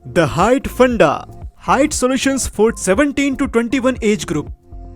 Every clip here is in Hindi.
द हाइट फंडा, height solutions for 17 to 21 age group.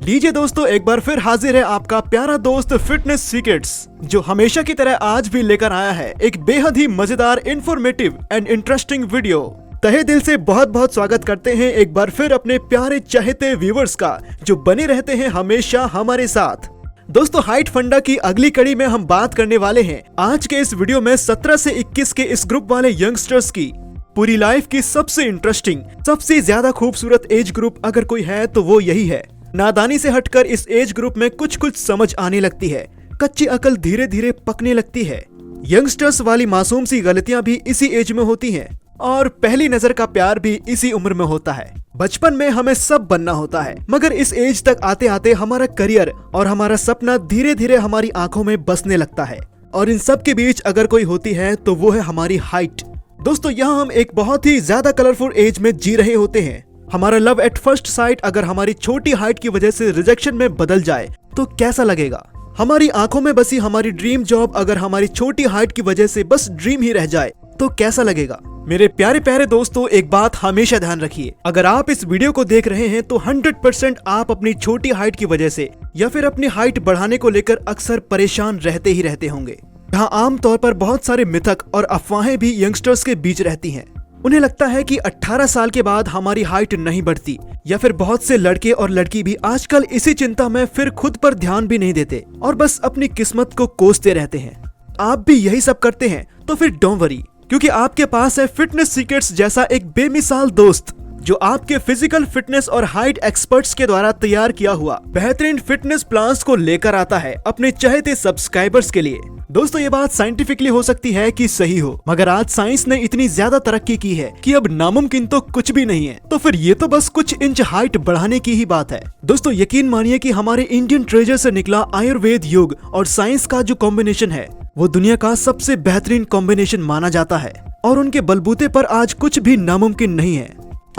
लीजिए दोस्तों, एक बार फिर हाजिर है आपका प्यारा दोस्त फिटनेस सीक्रेट्स, जो हमेशा की तरह आज भी लेकर आया है एक बेहद ही मजेदार, इंफॉर्मेटिव एंड इंटरेस्टिंग वीडियो। तहे दिल से बहुत बहुत स्वागत करते हैं एक बार फिर अपने प्यारे चहेते व्यूवर्स का, जो बने रहते हैं हमेशा हमारे साथ। दोस्तों, हाइट फंडा की अगली कड़ी में हम बात करने वाले हैं आज के इस वीडियो में 17 से 21 के इस ग्रुप वाले यंगस्टर्स की पूरी लाइफ की सबसे इंटरेस्टिंग, सबसे ज्यादा खूबसूरत एज ग्रुप अगर कोई है तो वो यही है। नादानी से हटकर इस एज ग्रुप में कुछ कुछ समझ आने लगती है, कच्ची अकल धीरे धीरे पकने लगती है। यंगस्टर्स वाली मासूम सी गलतियां भी इसी एज में होती हैं और पहली नजर का प्यार भी इसी उम्र में होता है। बचपन में हमें सब बनना होता है, मगर इस एज तक आते आते हमारा करियर और हमारा सपना धीरे धीरे हमारी आंखों में बसने लगता है। और इन सब के बीच अगर कोई होती है तो वो है हमारी हाइट। दोस्तों, यहाँ हम एक बहुत ही ज्यादा कलरफुल एज में जी रहे होते हैं। हमारा लव एट फर्स्ट साइट अगर हमारी छोटी हाइट की वजह से रिजेक्शन में बदल जाए तो कैसा लगेगा। हमारी आंखों में बसी हमारी ड्रीम जॉब अगर हमारी छोटी हाइट की वजह से बस ड्रीम ही रह जाए तो कैसा लगेगा। मेरे प्यारे प्यारे दोस्तों, एक बात हमेशा ध्यान रखिए, अगर आप इस वीडियो को देख रहे हैं तो 100% आप अपनी छोटी हाइट की वजह से या फिर अपनी हाइट बढ़ाने को लेकर अक्सर परेशान रहते ही रहते होंगे। यहाँ आमतौर पर बहुत सारे मिथक और अफवाहें भी यंगस्टर्स के बीच रहती हैं। उन्हें लगता है कि 18 साल के बाद हमारी हाइट नहीं बढ़ती, या फिर बहुत से लड़के और लड़की भी आजकल इसी चिंता में फिर खुद पर ध्यान भी नहीं देते और बस अपनी किस्मत को कोसते रहते हैं। आप भी यही सब करते हैं तो फिर डोंट वरी, क्योंकि आपके पास है फिटनेस सीक्रेट्स जैसा एक बेमिसाल दोस्त, जो आपके फिजिकल फिटनेस और हाइट एक्सपर्ट्स के द्वारा तैयार किया हुआ बेहतरीन फिटनेस प्लान्स को लेकर आता है अपने चाहते सब्सक्राइबर्स के लिए। दोस्तों, ये बात साइंटिफिकली हो सकती है कि सही हो, मगर आज साइंस ने इतनी ज्यादा तरक्की की है कि अब नामुमकिन तो कुछ भी नहीं है। तो फिर ये तो बस कुछ इंच हाइट बढ़ाने की ही बात है। दोस्तों, यकीन मानिए कि हमारे इंडियन ट्रेजर से निकला आयुर्वेद, योग और साइंस का जो कॉम्बिनेशन है वो दुनिया का सबसे बेहतरीन कॉम्बिनेशन माना जाता है, और उनके बलबूते पर आज कुछ भी नामुमकिन नहीं है।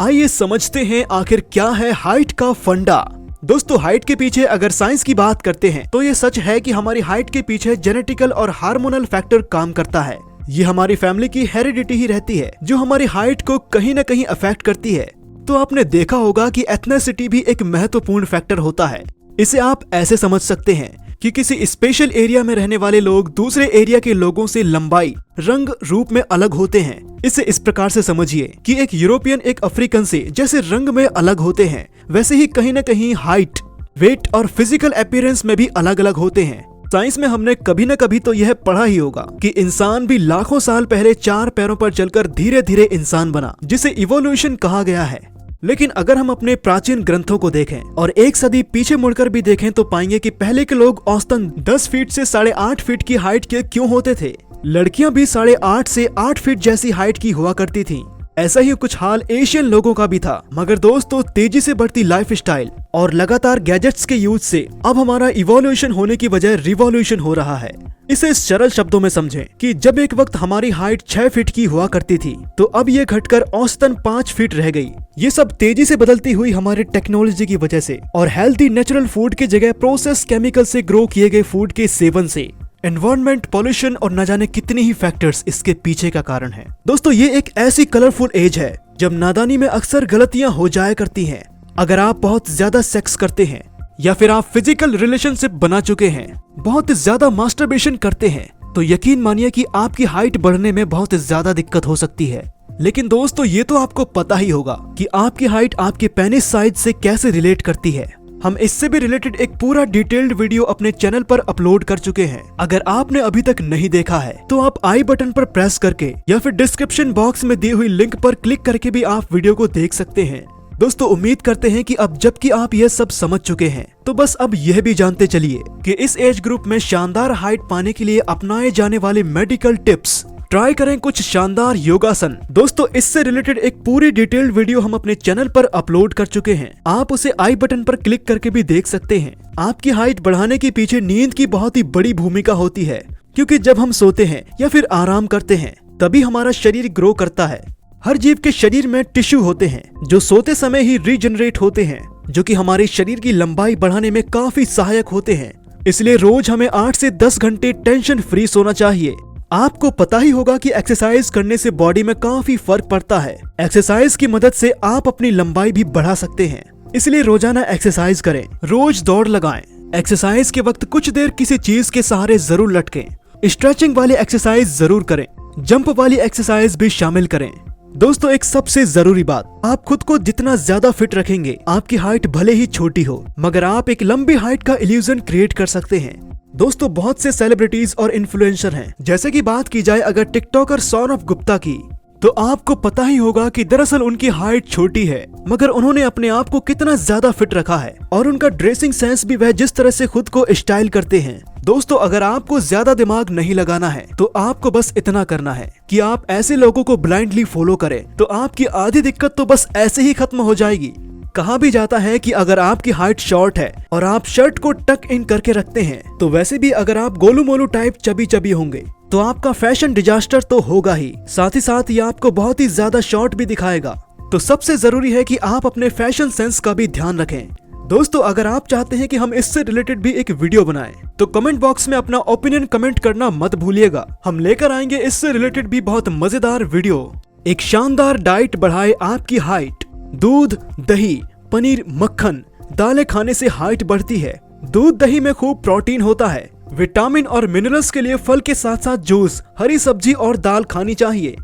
आइए समझते हैं आखिर क्या है हाइट का फंडा। दोस्तों, हाइट के पीछे अगर साइंस की बात करते हैं तो ये सच है कि हमारी हाइट के पीछे जेनेटिकल और हार्मोनल फैक्टर काम करता है। ये हमारी फैमिली की हेरिडिटी ही रहती है जो हमारी हाइट को कहीं न कहीं अफेक्ट करती है। तो आपने देखा होगा कि एथनिसिटी भी एक महत्वपूर्ण फैक्टर होता है। इसे आप ऐसे समझ सकते हैं कि किसी स्पेशल एरिया में रहने वाले लोग दूसरे एरिया के लोगों से लंबाई, रंग, रूप में अलग होते हैं। इसे इस प्रकार से समझिए कि एक यूरोपियन एक अफ्रीकन से जैसे रंग में अलग होते हैं, वैसे ही कहीं न कहीं हाइट, वेट और फिजिकल अपीयरेंस में भी अलग अलग होते हैं। साइंस में हमने कभी न कभी तो यह पढ़ा ही होगा कि इंसान भी लाखों साल पहले 4 पैरों पर चलकर धीरे धीरे इंसान बना, जिसे इवोल्यूशन कहा गया है। लेकिन अगर हम अपने प्राचीन ग्रंथों को देखें और एक सदी पीछे मुड़कर भी देखें तो पाएंगे कि पहले के लोग औसतन 10 फीट से 8.5 फीट की हाइट के क्यों होते थे। लड़कियां भी 8.5 से 8 फीट जैसी हाइट की हुआ करती थीं। ऐसा ही कुछ हाल एशियन लोगों का भी था। मगर दोस्तों, तेजी से बढ़ती लाइफस्टाइल और लगातार गैजेट्स के यूज से अब हमारा इवोल्यूशन होने की बजाय रिवॉल्यूशन हो रहा है। इसे सरल शब्दों में समझें कि जब एक वक्त हमारी हाइट 6 फीट की हुआ करती थी तो अब ये घटकर औसतन 5 फीट रह गई। ये सब तेजी से बदलती हुई हमारी टेक्नोलॉजी की वजह से और हेल्थी नेचुरल फूड की जगह प्रोसेस केमिकल से ग्रो किए गए फूड के सेवन से, एनवायरनमेंट, पॉल्यूशन और न जाने कितनी ही फैक्टर्स इसके पीछे का कारण है। दोस्तों, ये एक ऐसी कलरफुल एज है जब नादानी में अक्सर गलतियां हो जाया करती हैं। अगर आप बहुत ज्यादा सेक्स करते हैं या फिर आप फिजिकल रिलेशनशिप बना चुके हैं, बहुत ज्यादा मास्टरबेशन करते हैं, तो यकीन मानिए कि आपकी हाइट बढ़ने में बहुत ज्यादा दिक्कत हो सकती है। लेकिन दोस्तों, ये तो आपको पता ही होगा कि आपकी हाइट आपके पेनिस साइज से कैसे रिलेट करती है। हम इससे भी रिलेटेड एक पूरा डिटेल्ड वीडियो अपने चैनल पर अपलोड कर चुके हैं। अगर आपने अभी तक नहीं देखा है तो आप आई बटन पर प्रेस करके या फिर डिस्क्रिप्शन बॉक्स में दी हुई लिंक पर क्लिक करके भी आप वीडियो को देख सकते हैं। दोस्तों, उम्मीद करते हैं कि अब जबकि आप यह सब समझ चुके हैं तो बस अब यह भी जानते चलिए कि इस एज ग्रुप में शानदार हाइट पाने के लिए अपनाए जाने वाले मेडिकल टिप्स। ट्राई करें कुछ शानदार योगासन। दोस्तों, इससे रिलेटेड एक पूरी डिटेल्ड वीडियो हम अपने चैनल पर अपलोड कर चुके हैं। आप उसे आई बटन पर क्लिक करके भी देख सकते हैं। आपकी हाइट बढ़ाने के पीछे नींद की बहुत ही बड़ी भूमिका होती है, क्योंकि जब हम सोते हैं या फिर आराम करते हैं तभी हमारा शरीर ग्रो करता है। हर जीव के शरीर में टिश्यू होते हैं जो सोते समय ही रीजनरेट होते हैं, जो कि हमारे शरीर की लंबाई बढ़ाने में काफी सहायक होते हैं। इसलिए रोज हमें 8 से 10 घंटे टेंशन फ्री सोना चाहिए। आपको पता ही होगा कि एक्सरसाइज करने से बॉडी में काफी फर्क पड़ता है। एक्सरसाइज की मदद से आप अपनी लंबाई भी बढ़ा सकते हैं, इसलिए रोजाना एक्सरसाइज करें, रोज दौड़ लगाएं। एक्सरसाइज के वक्त कुछ देर किसी चीज के सहारे जरूर लटकें। स्ट्रेचिंग वाली एक्सरसाइज जरूर करें, जंप वाली एक्सरसाइज भी शामिल करें। दोस्तों एक सबसे जरूरी बात, आप खुद को जितना ज्यादा फिट रखेंगे, आपकी हाइट भले ही छोटी हो मगर आप एक लंबी हाइट का इल्यूजन क्रिएट कर सकते हैं। दोस्तों बहुत से सेलिब्रिटीज और इन्फ्लुएंसर हैं, जैसे कि बात की जाए अगर टिकटॉकर सौरभ गुप्ता की, तो आपको पता ही होगा कि दरअसल उनकी हाइट छोटी है मगर उन्होंने अपने आप को कितना ज्यादा फिट रखा है और उनका ड्रेसिंग सेंस भी, वह जिस तरह से खुद को स्टाइल करते हैं। दोस्तों अगर आपको ज्यादा दिमाग नहीं लगाना है तो आपको बस इतना करना है कि आप ऐसे लोगों को ब्लाइंडली फॉलो करें, तो आपकी आधी दिक्कत तो बस ऐसे ही खत्म हो जाएगी। कहा भी जाता है कि अगर आपकी हाइट शॉर्ट है और आप शर्ट को टक इन करके रखते हैं, तो वैसे भी अगर आप Golu Molu type chubby chubby होंगे तो आपका फैशन डिजास्टर तो होगा ही, साथ ही साथ ये आपको बहुत ही ज्यादा शॉर्ट भी दिखाएगा। तो सबसे जरूरी है कि आप अपने फैशन सेंस का भी ध्यान रखें। दोस्तों अगर आप चाहते हैं कि हम इससे रिलेटेड भी एक वीडियो बनाएं, तो कमेंट बॉक्स में अपना ओपिनियन कमेंट करना मत भूलिएगा। हम लेकर आएंगे इससे रिलेटेड भी बहुत मजेदार वीडियो। एक शानदार डाइट बढ़ाए आपकी हाइट। दूध, दही, पनीर, मक्खन, दालें खाने से हाइट बढ़ती है। दूध दही में खूब प्रोटीन होता है। विटामिन और मिनरल्स के लिए फल के साथ साथ जूस, हरी सब्जी और दाल खानी चाहिए।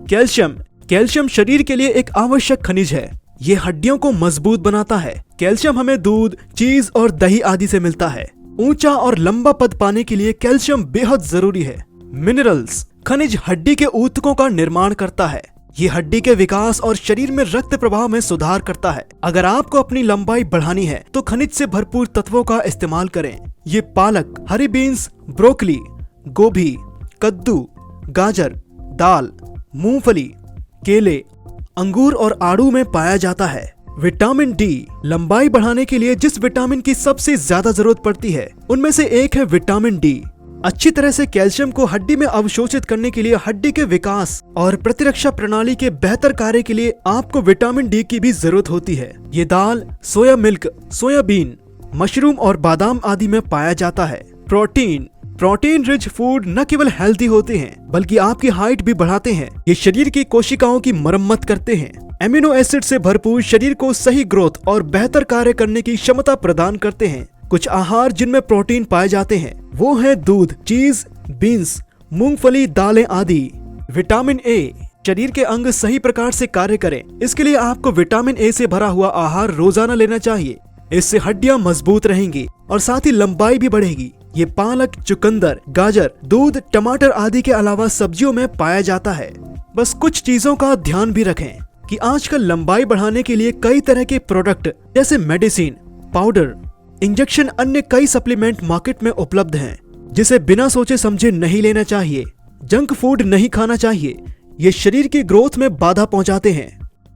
कैल्शियम शरीर के लिए एक आवश्यक खनिज है। ये हड्डियों को मजबूत बनाता है। कैल्शियम हमें दूध, चीज और दही आदि से मिलता है। ऊंचा और लंबा पद पाने के लिए कैल्शियम बेहद जरूरी है। मिनरल्स, खनिज हड्डी के ऊतकों का निर्माण करता है। ये हड्डी के विकास और शरीर में रक्त प्रवाह में सुधार करता है। अगर आपको अपनी लंबाई बढ़ानी है तो खनिज से भरपूर तत्वों का इस्तेमाल करें। ये पालक, हरी बीन्स, ब्रोकली, गोभी, कद्दू, गाजर, दाल, मूंगफली, केले, अंगूर और आड़ू में पाया जाता है। विटामिन डी, लंबाई बढ़ाने के लिए जिस विटामिन की सबसे ज्यादा जरूरत पड़ती है उनमें से एक है विटामिन डी। अच्छी तरह से कैल्शियम को हड्डी में अवशोषित करने के लिए हड्डी के विकास और प्रतिरक्षा प्रणाली के बेहतर कार्य के लिए आपको विटामिन डी की भी जरूरत होती है। ये दाल, सोया मिल्क, सोयाबीन, मशरूम और बादाम आदि में पाया जाता है। प्रोटीन रिच फूड न केवल हेल्दी होते हैं बल्कि आपकी हाइट भी बढ़ाते हैं। ये शरीर की कोशिकाओं की मरम्मत करते हैं। एमिनो एसिड से भरपूर शरीर को सही ग्रोथ और बेहतर कार्य करने की क्षमता प्रदान करते हैं। कुछ आहार जिनमें प्रोटीन पाए जाते हैं वो है दूध, चीज, बीन्स, मूंगफली, दालें आदि। विटामिन ए, शरीर के अंग सही प्रकार से कार्य करें, इसके लिए आपको विटामिन ए से भरा हुआ आहार रोजाना लेना चाहिए। इससे हड्डियां मजबूत रहेंगी और साथ ही लंबाई भी बढ़ेगी। ये पालक, चुकंदर, गाजर, दूध, टमाटर आदि के अलावा सब्जियों में पाया जाता है। बस कुछ चीजों का ध्यान भी रखें कि आजकल लंबाई बढ़ाने के लिए कई तरह के प्रोडक्ट जैसे मेडिसिन, पाउडर, इंजेक्शन, अन्य कई सप्लीमेंट मार्केट में उपलब्ध हैं, जिसे बिना सोचे समझे नहीं लेना चाहिए। जंक फूड नहीं खाना चाहिए, ये शरीर की ग्रोथ में बाधा पहुंचाते हैं।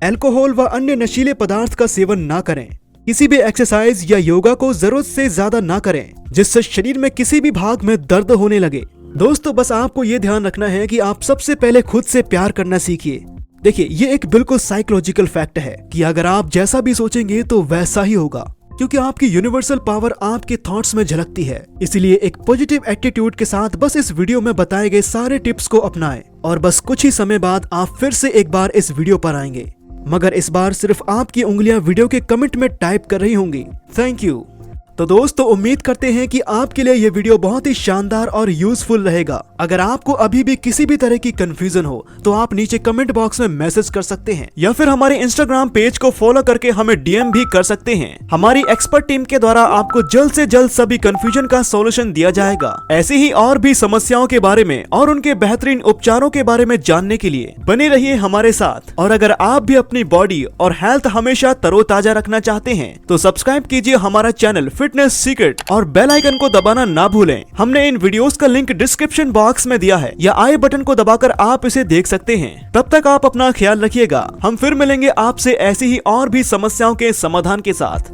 अल्कोहल व अन्य नशीले पदार्थ का सेवन ना करें। किसी भी एक्सरसाइज या योगा को जरूरत से ज्यादा ना करें जिससे शरीर में किसी भी भाग में दर्द होने लगे। दोस्तों बस आपको ये ध्यान रखना है कि आप सबसे पहले खुद से प्यार करना सीखिए। देखिए ये एक बिल्कुल साइकोलॉजिकल फैक्ट है कि अगर आप जैसा भी सोचेंगे तो वैसा ही होगा, क्योंकि आपकी यूनिवर्सल पावर आपके थॉट्स में झलकती है। इसलिए एक पॉजिटिव एटीट्यूड के साथ बस इस वीडियो में बताए गए सारे टिप्स को अपनाएं और बस कुछ ही समय बाद आप फिर से एक बार इस वीडियो पर आएंगे, मगर इस बार सिर्फ आपकी उंगलियां वीडियो के कमेंट में टाइप कर रही होंगी। Thank you. तो दोस्तों उम्मीद करते हैं कि आपके लिए ये वीडियो बहुत ही शानदार और यूजफुल रहेगा। अगर आपको अभी भी किसी भी तरह की कंफ्यूजन हो तो आप नीचे कमेंट बॉक्स में मैसेज कर सकते हैं या फिर हमारे इंस्टाग्राम पेज को फॉलो करके हमें डीएम भी कर सकते हैं। हमारी एक्सपर्ट टीम के द्वारा आपको जल्द से जल्द सभी कंफ्यूजन का सॉल्यूशन दिया जाएगा। ऐसी ही और भी समस्याओं के बारे में और उनके बेहतरीन उपचारों के बारे में जानने के लिए बने रहिए हमारे साथ। और अगर आप भी अपनी बॉडी और हेल्थ हमेशा तरोताजा रखना चाहते हैं तो सब्सक्राइब कीजिए हमारा चैनल फिटनेस सीक्रेट और बेल आइकन को दबाना ना भूलें। हमने इन वीडियोस का लिंक डिस्क्रिप्शन बॉक्स में दिया है या आई बटन को दबाकर आप इसे देख सकते हैं। तब तक आप अपना ख्याल रखिएगा। हम फिर मिलेंगे आपसे ऐसी ही और भी समस्याओं के समाधान के साथ।